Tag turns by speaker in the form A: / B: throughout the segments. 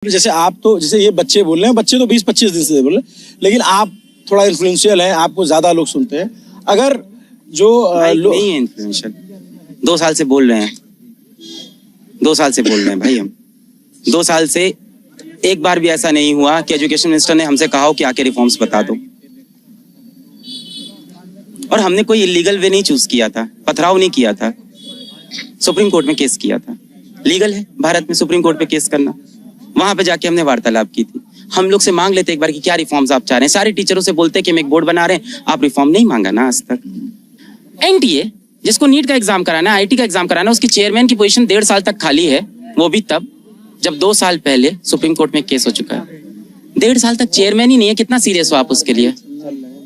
A: जैसे आप तो जैसे ये बच्चे बोल रहे हैं, बच्चे तो 20-25 दिन से बोल रहे हैं, लेकिन आप थोड़ा इन्फ्लुएंशियल हैं, आपको ज्यादा लोग सुनते हैं। अगर जो
B: नहीं है इन्फ्लुएंशियल, 2 साल से बोल रहे हैं, 2 साल से बोल रहे हैं भाई। हम 2 साल से एक बार भी ऐसा नहीं हुआ कि एजुकेशन मिनिस्टर ने हमसे कहा हो कि आके रिफॉर्म्स बता दो। और हमने कोई इलीगल वे नहीं चूज किया था, पथराव नहीं किया था, सुप्रीम कोर्ट में केस किया था। लीगल है भारत में सुप्रीम कोर्ट पे केस करना। वहां पे जाके हमने वार्तालाप की थी। हम लोग से मांग लेते एक बार कि क्या रिफॉर्म्स आप चाह रहे हैं। सारे टीचरों से बोलते कि हम एक बोर्ड बना रहे हैं, आप रिफॉर्म नहीं मांगा ना आज तक। एनटीए जिसको नीट का एग्जाम कराना है, आईटी का एग्जाम कराना है, उसकी चेयरमैन की पोजीशन 1.5 साल तक खाली है। वो भी तब जब 2 साल पहले सुप्रीम कोर्ट में केस हो चुका है। 1.5 साल तक चेयरमैन ही नहीं है। कितना सीरियस हो आप उसके लिए?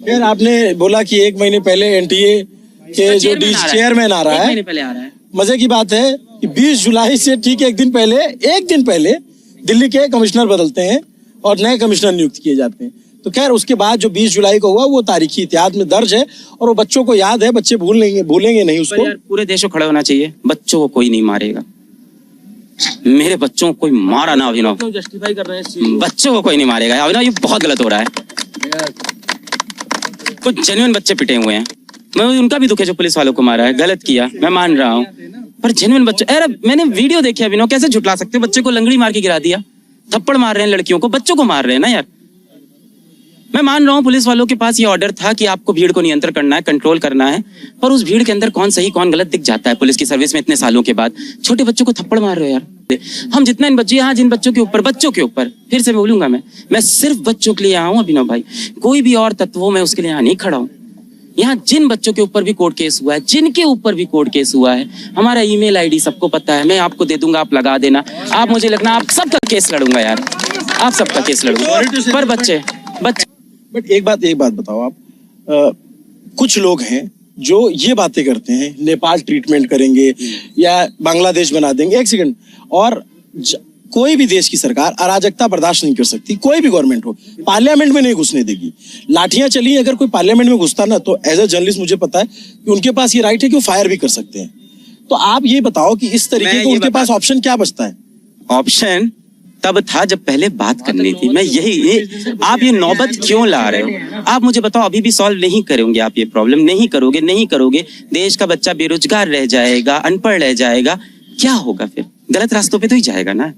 A: फिर आपने बोला कि 1 महीने पहले एनटीए के जो चेयरमैन आ रहा है,
B: 1 महीने पहले आ रहा है।
A: मजे की बात है कि 20 जुलाई से ठीक एक दिन पहले दिल्ली के कमिश्नर बदलते हैं और नए कमिश्नर नियुक्त किए जाते हैं। तो खैर उसके बाद जो 20 जुलाई को हुआ वो तारीखी इतिहास में दर्ज है और वो बच्चों को याद है, बच्चे भूलेंगे नहीं उसको।
B: यार पूरे देश को खड़े होना चाहिए। बच्चों को कोई नहीं मारेगा। मेरे बच्चों को कोई मारा ना अभिनव,
A: जस्टिफाई कर रहे हैं
B: बच्चों को कोई नहीं मारेगा अभिनव। ये बहुत गलत हो रहा है। कुछ जेन्युइन बच्चे पिटे हुए हैं। मैं उनका भी दुख है जो पुलिस वालों को मारा है, गलत किया, मैं मान रहा हूँ, पर जेन्युइन बच्चे। अरे मैंने वीडियो देखी अभिनव, कैसे झुटला सकते हो? बच्चे को लंगड़ी मार के गिरा दिया, थप्पड़ मार रहे हैं लड़कियों को, बच्चों को मार रहे हैं ना यार। मैं मान रहा हूँ पुलिस वालों के पास ये ऑर्डर था कि आपको भीड़ को नियंत्रण करना है, कंट्रोल करना है, पर उस भीड़ के अंदर कौन सही कौन गलत दिख जाता है पुलिस की सर्विस में इतने सालों के बाद। छोटे बच्चों को थप्पड़ मार रहे हो यार। हम जितना इन बच्चे यहाँ जिन बच्चों के ऊपर फिर से बोलूंगा, मैं सिर्फ बच्चों के लिए यहाँ हूँ अभिनव भाई। कोई भी और तत्वों में उसके लिए यहाँ नहीं खड़ा हूँ। यहाँ जिन बच्चों के ऊपर भी कोर्ट केस हुआ है, जिनके ऊपर भी कोर्ट केस हुआ है, हमारा ईमेल आईडी सबको पता है। मैं आपको दे दूंगा, आप लगा देना। आप मुझे लगना आप सबका केस लड़ूंगा यार, आप सबका केस लड़ूंगा। पर बच्चे
A: बट एक बात बताओ आप, कुछ लोग हैं जो ये बातें करते हैं नेपाल ट्रीटमेंट करेंगे या बांग्लादेश बना देंगे। एक सेकंड, और कोई भी देश की सरकार अराजकता बर्दाश्त नहीं कर सकती, कोई भी गवर्नमेंट हो, पार्लियामेंट में नहीं घुसने देगी। लाठियां चली, अगर कोई पार्लियामेंट में घुसता ना, तो एज अ जर्नलिस्ट मुझे पता है कि उनके पास ये राइट है कि वो फायर भी कर सकते हैं। तो आप ये बताओ कि इस तरीके का उनके पास ऑप्शन क्या बचता है?
B: ऑप्शन तब था जब पहले बात करनी थी। मैं आप ये नौबत क्यों ला रहे हो? आप मुझे बताओ, अभी भी सॉल्व नहीं करोगे आप ये प्रॉब्लम? नहीं करोगे, देश का बच्चा बेरोजगार रह जाएगा, अनपढ़ रह जाएगा, क्या होगा फिर? गलत रास्तों पे तो ही जाएगा ना।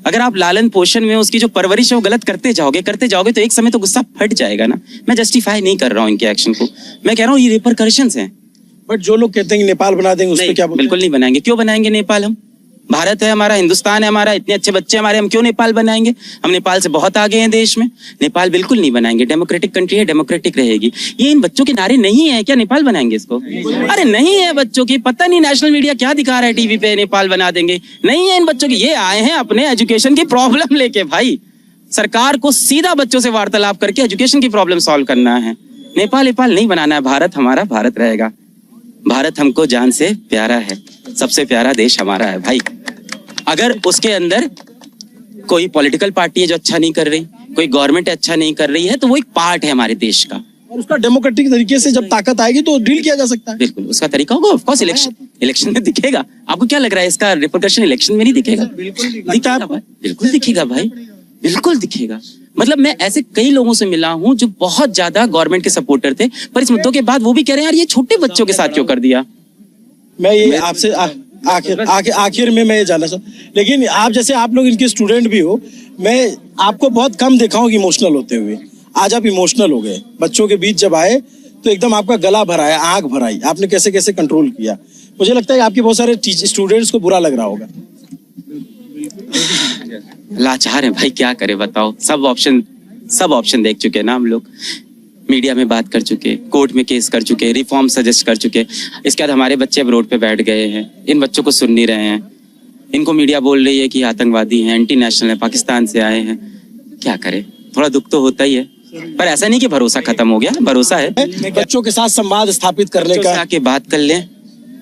B: अगर आप लालन पोषण में उसकी जो परवरिश है वो गलत करते जाओगे तो एक समय तो गुस्सा फट जाएगा ना। मैं जस्टिफाई नहीं कर रहा हूँ इनके एक्शन को, मैं कह रहा हूँ ये रिपरकशंस हैं।
A: बट जो लोग कहते हैं कि नेपाल बना देंगे, उस पर क्या बोलते हैं?
B: बिल्कुल नहीं बनाएंगे। क्यों बनाएंगे नेपाल? हम भारत है हमारा, हिंदुस्तान है हमारा, इतने अच्छे बच्चे हमारे, हम क्यों नेपाल बनाएंगे? हम नेपाल से बहुत आगे हैं देश में। नेपाल बिल्कुल नहीं बनाएंगे। डेमोक्रेटिक कंट्री है, डेमोक्रेटिक रहेगी। ये इन बच्चों के नारे नहीं है क्या नेपाल बनाएंगे इसको? अरे नहीं है बच्चों की, पता नहीं नेशनल मीडिया क्या दिखा रहा है टीवी पे, नेपाल बना देंगे। नहीं है इन बच्चों की। ये आए हैं अपने एजुकेशन की प्रॉब्लम लेके भाई। सरकार को सीधा बच्चों से वार्तालाप करके एजुकेशन की प्रॉब्लम सॉल्व करना है। नेपाल नहीं बनाना है। भारत हमारा भारत रहेगा। भारत हमको जान से प्यारा है, सबसे प्यारा देश हमारा है भाई। अगर उसके अंदर कोई पॉलिटिकल पार्टी है जो अच्छा नहीं कर रही, कोई गवर्नमेंट अच्छा नहीं कर रही है, तो वो एक पार्ट है हमारे देश का।
A: और उसका डेमोक्रेटिक तरीके से जब ताकत आएगी तो डील किया जा सकता है।
B: बिल्कुल उसका तरीका होगा। ऑफ कोर्स इलेक्शन में दिखेगा। आपको क्या लग रहा है इसका रिपरकशन इलेक्शन में नहीं दिखेगा? बिल्कुल दिखेगा भाई, बिल्कुल दिखेगा। मतलब मैं ऐसे कई लोगों से मिला हूं जो बहुत ज्यादा गवर्नमेंट के सपोर्टर थे, पर इस मुद्दों के बाद वो भी कह रहे हैं यार ये छोटे बच्चों के साथ क्यों कर दिया।
A: मैं ये आपसे आखिर में मैं ये जानना चाहूँ, लेकिन आप लोग इनके स्टूडेंट भी हो, मैं आपको बहुत कम देखा हूँ इमोशनल होते हुए। आज आप इमोशनल हो गए। बच्चों के बीच जब आए तो एकदम आपका गला भराया, आंख भराई, आपने कैसे कैसे कंट्रोल किया। मुझे लगता है कि आपके बहुत सारे स्टूडेंट्स को बुरा लग रहा होगा।
B: लाचार है भाई, क्या करे बताओ। सब ऑप्शन देख चुके ना हम लोग। मीडिया में बात कर चुके, कोर्ट में केस कर चुके, रिफॉर्म सजेस्ट कर चुके। इसके बाद हमारे बच्चे अब रोड पे बैठ गए हैं। इन बच्चों को सुन नहीं रहे हैं। इनको मीडिया बोल रही है कि आतंकवादी हैं, एंटी नेशनल है, पाकिस्तान से आए हैं। क्या करे, थोड़ा दुख तो होता ही है, पर ऐसा नहीं कि भरोसा खत्म हो गया। भरोसा है।
A: बच्चों के साथ संवाद स्थापित करने का,
B: आके बात कर लें,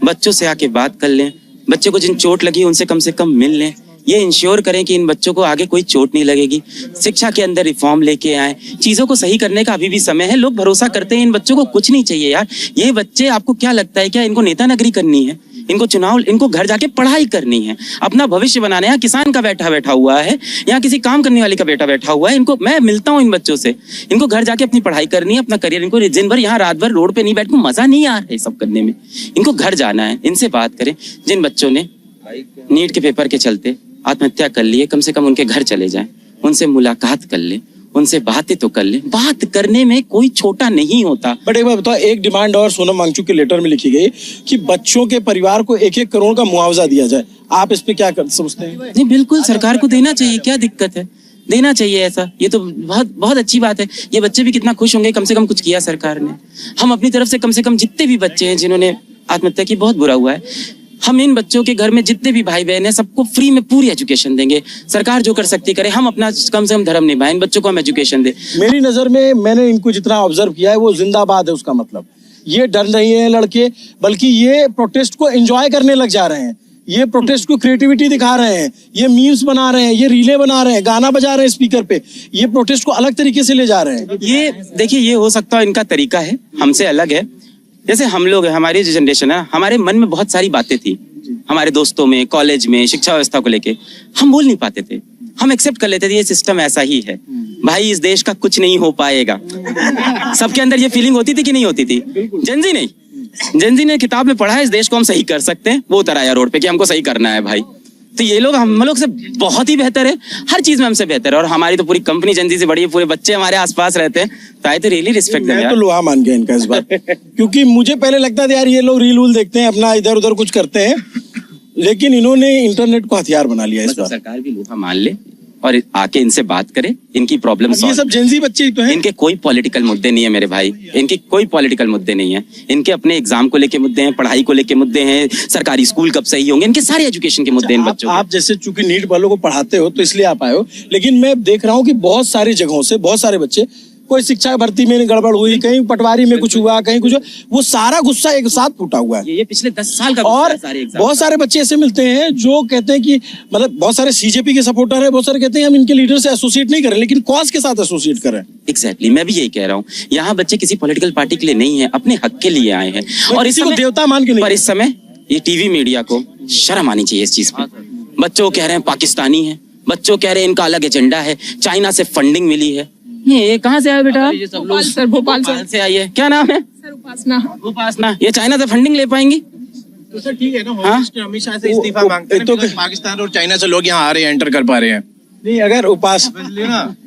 B: बच्चों से आके बात कर लें। बच्चे को जिन चोट लगी उनसे कम से कम मिल लें। ये इंश्योर करें कि इन बच्चों को आगे कोई चोट नहीं लगेगी। शिक्षा के अंदर रिफॉर्म लेके आए। चीजों को सही करने का अभी भी समय है। लोग भरोसा करते हैं। इन बच्चों को कुछ नहीं चाहिए यार। ये बच्चे, आपको क्या लगता है क्या इनको नेता नगरी करनी है? इनको चुनाव, इनको घर जाके पढ़ाई करनी है, अपना भविष्य बनाना है। यहाँ किसान का बैठा हुआ है, यहाँ किसी काम करने वाले का बैठा हुआ है। इनको, मैं मिलता हूँ इन बच्चों से, इनको घर जाके अपनी पढ़ाई करनी है, अपना करियर, इनको दिन भर यहाँ रात भर रोड पे नहीं बैठ को मजा नहीं आ रहा है सब करने में। इनको घर जाना है, इनसे बात करें। जिन बच्चों ने नीट के पेपर के चलते आत्महत्या कर लिए, कम से कम उनके घर चले जाएं, उनसे मुलाकात कर ले, उनसे बातें तो कर ले। बात करने में कोई छोटा नहीं होता।
A: बट एक बात बताओ, एक डिमांड और सोनम वांगचुक के लेटर में लिखी गई कि बच्चों के परिवार को 1-1 करोड़ का मुआवजा दिया जाए। आप इस पे क्या सोचते हैं?
B: नहीं, बिल्कुल सरकार को देना चाहिए, क्या दिक्कत है, देना चाहिए ऐसा। ये तो बहुत बहुत अच्छी बात है। ये बच्चे भी कितना खुश होंगे, कम से कम कुछ किया सरकार ने। हम अपनी तरफ से कम जितने भी बच्चे हैं जिन्होंने आत्महत्या की, बहुत बुरा हुआ है, हम इन बच्चों के घर में जितने भी भाई बहन हैं सबको फ्री में पूरी एजुकेशन देंगे। सरकार जो कर सकती करे, हम अपना कम से कम धर्म निभाएं, इन बच्चों को हम एजुकेशन दे।
A: मेरी नजर में, मैंने इनको जितना ऑब्जर्व किया है, वो जिंदाबाद है। उसका मतलब ये डर नहीं है लड़के, बल्कि ये प्रोटेस्ट को एंजॉय करने लग जा रहे हैं। ये प्रोटेस्ट को क्रिएटिविटी दिखा रहे हैं, ये मीम्स बना रहे हैं, ये रीले बना रहे हैं, गाना बजा रहे हैं स्पीकर पे। ये प्रोटेस्ट को अलग तरीके से ले जा रहे हैं।
B: ये देखिए, ये हो सकता है इनका तरीका है, हमसे अलग है। जैसे हम लोग हैं, हमारी जो जनरेशन है, हमारे मन में बहुत सारी बातें थी, हमारे दोस्तों में, कॉलेज में, शिक्षा व्यवस्था को लेके हम बोल नहीं पाते थे। हम एक्सेप्ट कर लेते थे ये सिस्टम ऐसा ही है भाई, इस देश का कुछ नहीं हो पाएगा। सबके अंदर ये फीलिंग होती थी कि नहीं होती थी? जेनजी नहीं, जेनजी ने किताब में पढ़ा है इस देश को हम सही कर सकते हैं, वो उतर आया रोड पे कि हमको सही करना है भाई। तो ये लोग हम लोग से बहुत ही बेहतर है, हर चीज में हमसे बेहतर है। और हमारी तो पूरी कंपनी जेनजी से बड़ी है, पूरे बच्चे हमारे आसपास रहते हैं। तो आई तो रियली रिस्पेक्ट देम यार।
A: मैं तो लोहा मान गया इनका इस बार क्योंकि मुझे पहले लगता था यार ये लोग रील वूल देखते हैं, अपना इधर उधर कुछ करते हैं, लेकिन इन्होंने इंटरनेट को हथियार बना लिया इस बार।
B: सरकार भी लोहा मान ले और आके इनसे बात करे, इनकी प्रॉब्लम
A: ये सब जेनजी बच्चे ही तो हैं।
B: इनके कोई पॉलिटिकल मुद्दे नहीं है मेरे भाई, इनके कोई पॉलिटिकल मुद्दे नहीं है। इनके अपने एग्जाम को लेके मुद्दे हैं, पढ़ाई को लेके मुद्दे हैं, सरकारी स्कूल कब सही होंगे, इनके सारे एजुकेशन के मुद्दे इन बच्चों।
A: आप जैसे चूंकि नीट वालों को पढ़ाते हो तो इसलिए आप आए हो, लेकिन मैं देख रहा हूँ कि बहुत सारी जगहों से बहुत सारे बच्चे, कोई शिक्षा भर्ती में गड़बड़ हुई, कहीं पटवारी में कुछ हुआ, कहीं कुछ, वो सारा गुस्सा एक साथ फूटा हुआ है।
B: ये पिछले 10 साल का
A: और बहुत सारे बच्चे ऐसे मिलते हैं जो कहते हैं कि मतलब बहुत सारे सीजेपी के सपोर्टर है, बहुत सारे कहते हैं हम इनके लीडर से एसोसिएट नहीं करें, लेकिन कॉज के साथ एसोसिएट करें।
B: एग्जैक्टली, मैं भी यही कह रहा हूँ। यहाँ बच्चे किसी पॉलिटिकल पार्टी के लिए नहीं है, अपने हक के लिए आए हैं। और
A: इसी को देवता मान के नहीं।
B: पर इस समय ये टीवी मीडिया को शर्म आनी चाहिए इस चीज पे। बच्चों कह रहे हैं पाकिस्तानी है, बच्चों कह रहे हैं इनका अलग एजेंडा है, चाइना से फंडिंग मिली है। ये कहाँ से आया बेटा?
C: भोपाल
B: से आई है। क्या नाम है?
C: सर उपासना।
B: उपासना। ये चाइना से फंडिंग ले पाएंगी?
D: तो सर ठीक है ना, होम मिनिस्टर अमित शाह से इस्तीफा मांगते हैं तो पाकिस्तान और चाइना से लोग यहाँ आ रहे हैं, एंटर कर पा रहे हैं।
A: नहीं, अगर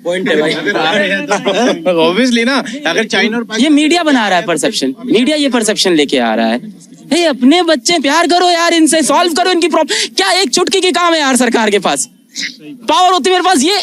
D: पॉइंट है भाई, ऑब्वियसली ना, अगर चाइना और
B: ये मीडिया बना रहा है परसेप्शन, मीडिया ये परसेप्शन लेके आ रहा है। हे, अपने बच्चे प्यार करो यार, इनसे सॉल्व करो इनकी प्रॉब्लम। क्या एक चुटकी की काम है यार सरकार के पास? पावर होती है मेरे पास, ये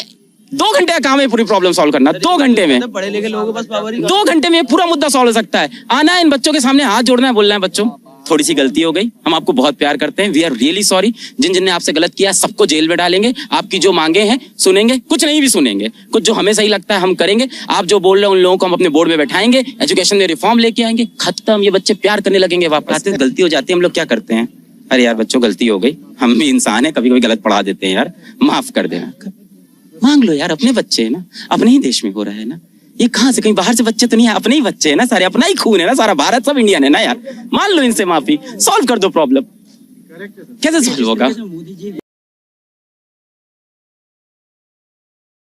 B: 2 घंटे का काम है पूरी प्रॉब्लम सॉल्व करना। 2 घंटे में,
D: पढ़े लिखे लोगों के पास पावर ही
B: 2 घंटे में पूरा मुद्दा सॉल्व हो सकता है। आना है इन बच्चों के सामने, हाथ जोड़ना है, बोलना है बच्चों थोड़ी सी गलती हो गई, हम आपको बहुत प्यार करते हैं, वी आर रियली सॉरी। जिन जिन ने आपसे गलत किया सबको जेल में डालेंगे, आपकी जो मांगे हैं सुनेंगे, कुछ नहीं भी सुनेंगे, कुछ जो हमें सही लगता है हम करेंगे। आप जो बोल रहे हैं उन लोगों को हम अपने बोर्ड में बैठाएंगे, एजुकेशन में रिफॉर्म लेके आएंगे, खत्म। ये बच्चे प्यार करने लगेंगे वापस। गलती हो जाती है, हम लोग क्या करते हैं, अरे यार बच्चों गलती हो गई, हम भी इंसान है, कभी कभी गलत पढ़ा देते हैं यार, माफ कर देना। मांग लो यार, अपने बच्चे है ना, अपने ही देश में हो रहा है ना, ये कहाँ से, कहीं बाहर से बच्चे तो नहीं है, अपने ही बच्चे है ना सारे, अपना ही खून है ना सारा, भारत सब इंडियन है ना यार। मान लो इनसे माफी, सॉल्व कर दो प्रॉब्लम। कैसे सॉल्व होगा?